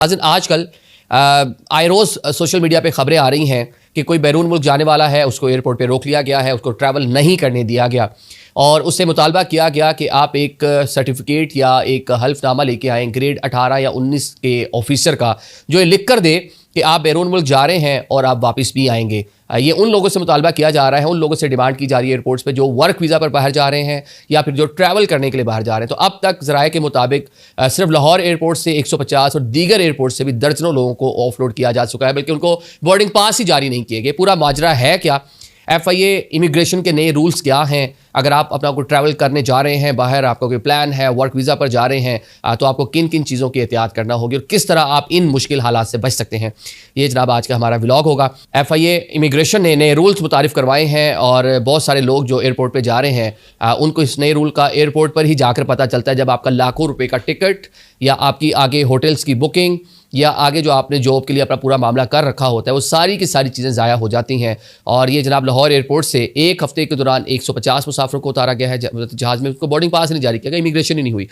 आजकल आए रोज़ social media पे खबरें आ रही हैं कि कोई बैरून मुल्क जाने वाला है, उसको एयरपोर्ट पे रोक लिया गया है, उसको ट्रैवल नहीं करने दिया गया और उससे मुतालबा किया गया कि आप एक सर्टिफिकेट या एक हल्फनामा लेके आएँ ग्रेड 18 या 19 के ऑफिसर का, जो ये लिख कर दे कि आप बैरून मुल्क जा रहे हैं और आप वापस भी आएंगे। ये उन लोगों से मुतालबा किया जा रहा है, उन लोगों से डिमांड की जा रही है एयरपोर्ट्स पे जो वर्क वीज़ा पर बाहर जा रहे हैं या फिर जो ट्रैवल करने के लिए बाहर जा रहे हैं। तो अब तक ज़राए के मुताबिक सिर्फ लाहौर एयरपोर्ट से 150 और दीगर एयरपोर्ट से भी दर्जनों लोगों को ऑफलोड किया जा चुका है, बल्कि उनको बोर्डिंग पास ही जारी नहीं किए गए। पूरा माजरा है क्या? FIA इमिग्रेशन के नए रूल्स क्या हैं? अगर आप अपना कोई ट्रैवल करने जा रहे हैं बाहर, आपका कोई प्लान है, वर्क वीज़ा पर जा रहे हैं, तो आपको किन किन चीज़ों की एहतियात करना होगी और किस तरह आप इन मुश्किल हालात से बच सकते हैं, ये जनाब आज का हमारा व्लॉग होगा। FIA इमिग्रेशन ने नए रूल्स मुतारिफ़ करवाए हैं और बहुत सारे लोग जो एयरपोर्ट पर जा रहे हैं उनको इस नए रूल का एयरपोर्ट पर ही जाकर पता चलता है, जब आपका लाखों रुपये का टिकट या आपकी आगे होटल्स की बुकिंग या आगे जो आपने जॉब के लिए अपना पूरा मामला कर रखा होता है, वो सारी की सारी चीज़ें ज़ाया हो जाती हैं। और ये जनाब लाहौर एयरपोर्ट से एक हफ्ते के दौरान 150 मुसाफिरों को उतारा गया है जहाज़ में, उसको बोर्डिंग पास नहीं जारी किया गया, इमिग्रेशन ही नहीं हुई।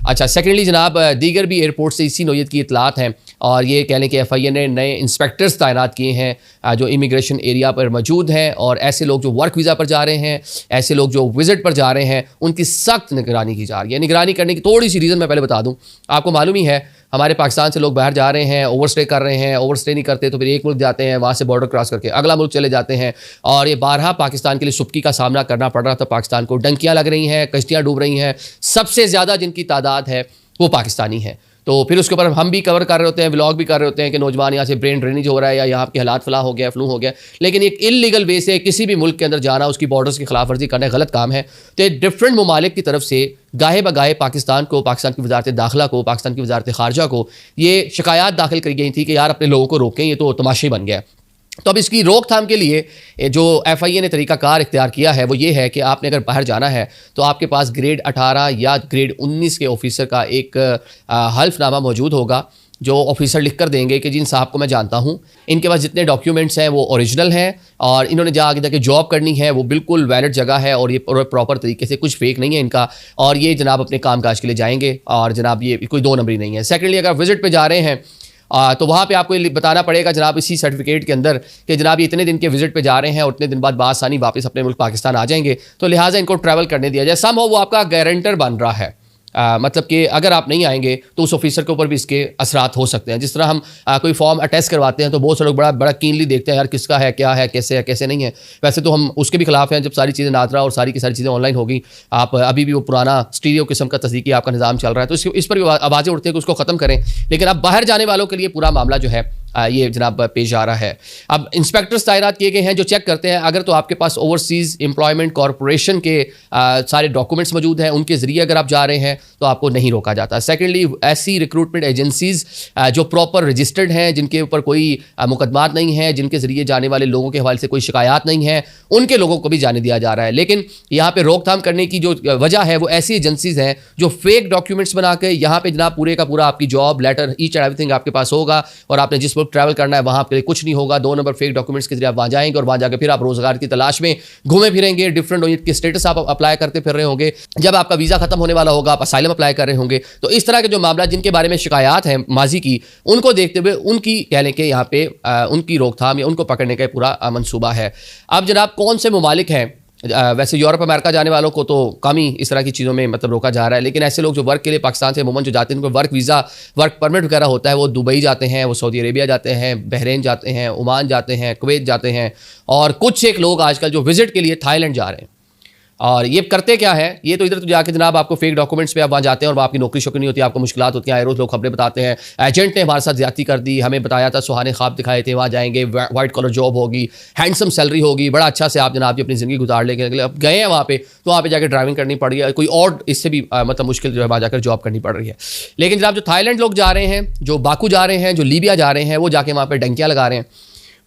अच्छा, सेकेंडली जनाब दीगर भी एयरपोर्ट से इसी नौयत की इतलात हैं और ये कह लें कि FIA ने नए इंस्पेक्टर्स तैनात किए हैं जो इमिग्रेशन एरिया पर मौजूद हैं और ऐसे लोग जो वर्क वीज़ा पर जा रहे हैं, ऐसे लोग जो विज़िट पर जा रहे हैं, उनकी सख्त निगरानी की जा रही है। निगरानी करने की थोड़ी सी रीज़न मैं पहले बता दूँ। आपको मालूम ही है हमारे पाकिस्तान से लोग बाहर जा रहे हैं, ओवरस्टे कर रहे हैं, ओवरस्टे नहीं करते तो फिर एक मुल्क जाते हैं, वहाँ से बॉर्डर क्रॉस करके अगला मुल्क चले जाते हैं और ये बारहा पाकिस्तान के लिए सुबकी का सामना करना पड़ रहा था। पाकिस्तान को डंकियाँ लग रही हैं, कश्तियाँ डूब रही हैं, सबसे ज़्यादा जिनकी तादाद है वो पाकिस्तानी है। तो फिर उसके ऊपर हम भी कवर कर रहे होते हैं, व्लॉग भी कर रहे होते हैं कि नौजवान यहाँ से ब्रेन ड्रेनेज हो रहा है या यहाँ के हालात फला हो गया, फ्लू हो गया। लेकिन एक इलीगल वे से किसी भी मुल्क के अंदर जाना, उसकी बॉर्डर्स की खिलाफ वर्जी करना गलत काम है। तो डिफरेंट ममालिक की तरफ से गाहे बगाहे पाकिस्तान को, पाकिस्तान की वजारत दाखिला को, पाकिस्तान की वजारत खारजा को ये शिकायत दाखिल करी गई थी कि यार अपने लोगों को रोकें, ये तो तमाशा बन गया। तो अब इसकी रोकथाम के लिए जो FIA ने तरीक़ाकार इख्तियार किया है वो ये है कि आपने अगर बाहर जाना है तो आपके पास ग्रेड 18 या ग्रेड 19 के ऑफिसर का एक हल्फनामा मौजूद होगा, जो ऑफिसर लिख कर देंगे कि जिन साहब को मैं जानता हूँ, इनके पास जितने डॉक्यूमेंट्स हैं वो ओरिजिनल हैं और इन्होंने जहाँ आगे जाके जॉब करनी है वो बिल्कुल वैलिड जगह है और ये प्रॉपर तरीके से कुछ फेक नहीं है इनका, और ये जनाब अपने कामकाज के लिए जाएंगे और जनाब ये कोई दो नंबरी नहीं है। सेकेंडली अगर विजिट पे जा रहे हैं तो वहाँ पे आपको ये बताना पड़ेगा जनाब इसी सर्टिफिकेट के अंदर कि जनाब ये इतने दिन के विजिट पे जा रहे हैं और उतने दिन बाद बासानी वापस अपने मुल्क पाकिस्तान आ जाएंगे, तो लिहाजा इनको ट्रैवल करने दिया जाए। सम हो वो आपका गारंटर बन रहा है, मतलब कि अगर आप नहीं आएंगे तो उस ऑफिसर के ऊपर भी इसके असरात हो सकते हैं। जिस तरह हम कोई फॉर्म अटेस्ट करवाते हैं तो बहुत से लोग बड़ा कीनली देखते हैं यार किसका है, क्या है, कैसे नहीं है। वैसे तो हम उसके भी खिलाफ हैं जब सारी चीज़ें नादरा और सारी की सारी चीज़ें ऑनलाइन होगी। आप अभी भी वो पुराना स्टीरियो किस्म का तस्दीकी आपका निज़ाम चल रहा है, तो इस पर भी आवाज़ें उठती हैं कि उसको ख़त्म करें। लेकिन अब बाहर जाने वालों के लिए पूरा मामला जो है ये जनाब पेश आ रहा है। अब इंस्पेक्टर्स तैनात किए गए हैं जो चेक करते हैं अगर तो आपके पास ओवरसीज़ एम्प्लॉयमेंट कॉरपोरेशन के सारे डॉक्यूमेंट्स मौजूद हैं, उनके ज़रिए अगर आप जा रहे हैं तो आपको नहीं रोका जाता। सेकेंडली ऐसी रिक्रूटमेंट एजेंसीज़ जो प्रॉपर रजिस्टर्ड हैं, जिनके ऊपर कोई मुकदमात नहीं है, जिनके ज़रिए जाने वाले लोगों के हवाले से कोई शिकायत नहीं है, उनके लोगों को भी जाने दिया जा रहा है। लेकिन यहाँ पर रोकथाम करने की जो वजह है वो ऐसी एजेंसीज़ हैं जो फेक डॉक्यूमेंट्स बना के यहाँ पर जनाब पूरे का पूरा आपकी job letter each and everything आपके पास होगा और आपने जिस ट्रैवल करना है वहां आपके लिए कुछ नहीं होगा। 2 नंबर फेक डॉक्यूमेंट्स के जरिए आप वहां जाएंगे और वहां जाकर फिर आप रोजगार की तलाश में घूमे फिरेंगे, डिफरेंट के स्टेटस आप अप्लाई करते फिर रहे होंगे। जब आपका वीजा खत्म होने वाला होगा आप असाइलम अप्लाई कर रहे होंगे। तो इस तरह के जो मामला जिनके बारे में शिकायत है माजी की, उनको देखते हुए उनकी कह लें कि यहाँ पे उनकी रोकथाम या उनको पकड़ने का पूरा मनसूबा है। अब जनाब कौन से ममालिक हैं, वैसे यूरोप अमेरिका जाने वालों को तो कम ही इस तरह की चीज़ों में मतलब रोका जा रहा है, लेकिन ऐसे लोग जो वर्क के लिए पाकिस्तान से अमूमन जो जाते हैं, उनको वर्क वीज़ा, वर्क परमिट वगैरह होता है, वो दुबई जाते हैं, वो सऊदी अरेबिया जाते हैं, बहरीन जाते हैं, ओमान जाते हैं, कुवैत जाते हैं और कुछ एक लोग आजकल जो विजिट के लिए थाईलैंड जा रहे हैं। और ये करते क्या है, ये तो इधर तो जाके जनाब आपको फेक डॉक्यूमेंट्स पे आप वहाँ जाते हैं और वहाँ आपकी नौकरी शौकरी नहीं होती, आपको मुश्किलात होती हैं। रोज़ लोग खबरें बताते हैं एजेंट ने हमारे साथ ज्यादती कर दी, हमें बताया था, सुहाने ख्वाब दिखाए थे, वहाँ जाएंगे वाइट कॉलर जॉब होगी, हैंडसम सैलरी होगी, बड़ा अच्छा से आप जनाब अपनी ज़िंदगी गुजार लेंगे। अब गए हैं वहाँ पे तो वहाँ पे जाकर ड्राइविंग करनी पड़ रही है, कोई और इससे भी मतलब मुश्किल जो है वहाँ जाकर जॉब करनी पड़ रही है। लेकिन जनाब जो थाईलैंड लोग जा रहे हैं, जो बाकू जा रहे हैं, जो लीबिया जा रहे हैं, वो जाके वहाँ पर डंकियाँ लगा रहे हैं।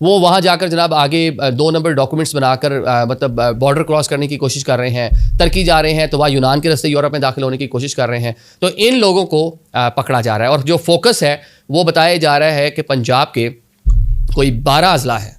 वो वहाँ जाकर जनाब आगे 2 नंबर डॉक्यूमेंट्स बनाकर मतलब बॉर्डर क्रॉस करने की कोशिश कर रहे हैं, तुर्की जा रहे हैं तो वहाँ यूनान के रास्ते यूरोप में दाखिल होने की कोशिश कर रहे हैं। तो इन लोगों को पकड़ा जा रहा है और जो फोकस है वो बताया जा रहा है कि पंजाब के कोई 12 अजला है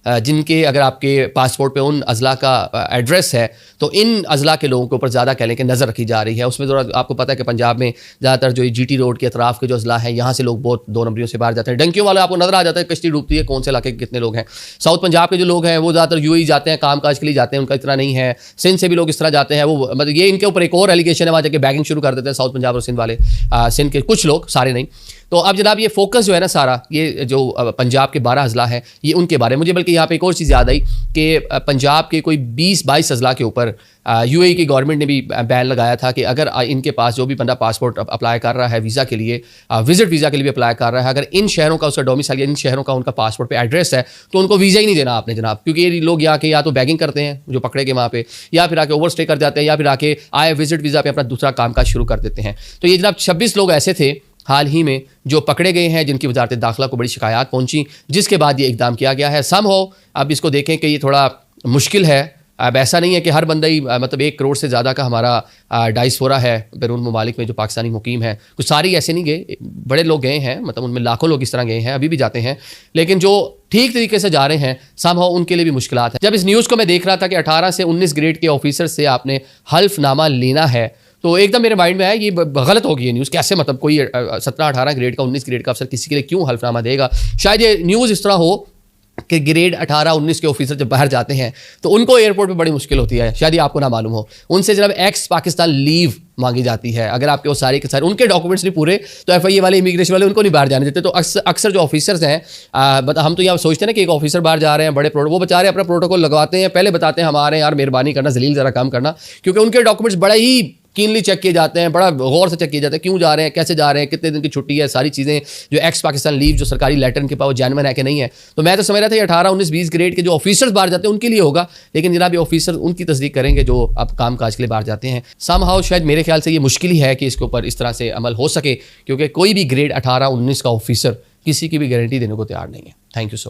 जिनके अगर आपके पासपोर्ट पे उन अजला का एड्रेस है, तो इन अजला के लोगों के ऊपर ज़्यादा कह लें कि नज़र रखी जा रही है। उसमें ज़रा आपको पता है कि पंजाब में ज़्यादातर जो GT रोड के अतराफ़ के जो अजला है, यहाँ से लोग बहुत 2 नंबरियों से बाहर जाते हैं। डंकियों वाले आपको नज़र आ जाता है, कश्ती डूबती है, कौन से इलाके के कितने लोग हैं। साउथ पंजाब के जो लोग हैं वो ज़्यादातर UAE जाते हैं, काम काज के लिए जाते हैं, उनका इतना नहीं है। सिंध से भी लोग इस तरह जाते हैं, वो मतलब ये इनके ऊपर एक और एलिगेशन है, वहाँ जाके बैगिंग शुरू कर देते हैं साउथ पंजाब और सिंध वाले, सिंध के कुछ लोग, सारे नहीं। तो अब जनाब ये फोकस जो है ना सारा, ये जो पंजाब के 12 अजला हैं, ये उनके बारे में मुझे बल्कि यहाँ पे एक और चीज़ याद आई कि पंजाब के कोई 20-22 अजला के ऊपर UAE की गवर्नमेंट ने भी बैन लगाया था कि अगर इनके पास जो भी बंदा पासपोर्ट अप्लाई कर रहा है वीज़ा के लिए, विजिट वीज़ा के लिए भी अप्लाई कर रहा है, अगर इन शहरों का उसका डोमिसाइल या इन शहरों का उनका पासपोर्ट पे एड्रेस है, तो उनको वीज़ा ही नहीं देना आपने जनाब। क्योंकि ये लोग यहाँ के या तो बैगिंग करते हैं जो पकड़े गए वहाँ पे, या फिर आके ओवर स्टे कर जाते हैं, या फिर आके आए विजिट वीज़ा पे अपना दूसरा कामकाज शुरू कर देते हैं। तो ये जनाब 26 लोग ऐसे थे हाल ही में जो पकड़े गए हैं, जिनकी वजारत दाखिला को बड़ी शिकायत पहुंची, जिसके बाद ये इकदाम किया गया है। सम हो अब इसको देखें कि ये थोड़ा मुश्किल है। अब ऐसा नहीं है कि हर बंदा ही मतलब 1 करोड़ से ज़्यादा का हमारा डायस्पोरा है बैरून ममालिक में जो पाकिस्तानी मुकीम है, कुछ सारी ऐसे नहीं गए, बड़े लोग गए हैं, मतलब उनमें लाखों लोग इस तरह गए हैं, अभी भी जाते हैं। लेकिन जो ठीक तरीके से जा रहे हैं समहाउ उनके लिए भी मुश्किलात है। जब इस न्यूज़ को मैं देख रहा था कि 18 से 19 ग्रेड के ऑफिसर से आपने हल्फनामा लेना है, तो एकदम मेरे माइंड में आया ये गलत होगी ये न्यूज़। कैसे मतलब कोई 17-18 ग्रेड का 19 ग्रेड का अफसर किसी के लिए क्यों हल्फनामा देगा? शायद ये न्यूज़ इस तरह हो कि ग्रेड 18-19 के ऑफिसर जब बाहर जाते हैं तो उनको एयरपोर्ट पे बड़ी मुश्किल होती है, शायद ये आपको ना मालूम हो। उनसे जब एक्स पाकिस्तान लीव मांगी जाती है, अगर आपके वो सारे के सारे उनके डॉक्यूमेंट्स नहीं पूरे, तो FIA वाले, इमिग्रेशन वाले उनको नहीं बाहर जाने देते। तो अक्सर जो ऑफिसर्स हैं, हम तो यहाँ सोचते हैं ना कि एक ऑफिसर बाहर जा रहे हैं बड़े वो बेचारे अपना प्रोटोकॉल लगवाते हैं, पहले बताते हैं हम आ रहे हैं यार, मेहरबानी करना, जलील ज़रा काम करना, क्योंकि उनके डॉक्यूमेंट्स बड़ा ही कीनली चेक किए जाते हैं, बड़ा गौर से चेक किए जाते हैं, क्यों जा रहे हैं, कैसे जा रहे हैं, कितने दिन की छुट्टी है, सारी चीज़ें जो एक्स पाकिस्तान लीव जो सरकारी लेटर इनके पास वो जेन्युइन है कि नहीं है। तो मैं तो समझ रहा था 18-19-20 ग्रेड के जो ऑफिसर्स बाहर जाते हैं उनके लिए होगा, लेकिन जनाब ये ऑफिसर उनकी तस्दीक करेंगे जो अब काम काज के लिए बाहर जाते हैं। समहाउ शायद मेरे ख्याल से ये मुश्किल ही है कि इसके ऊपर इस तरह से अमल हो सके, क्योंकि कोई भी ग्रेड 18-19 का ऑफिसर किसी की भी गारंटी देने को तैयार नहीं है। Thank you so much.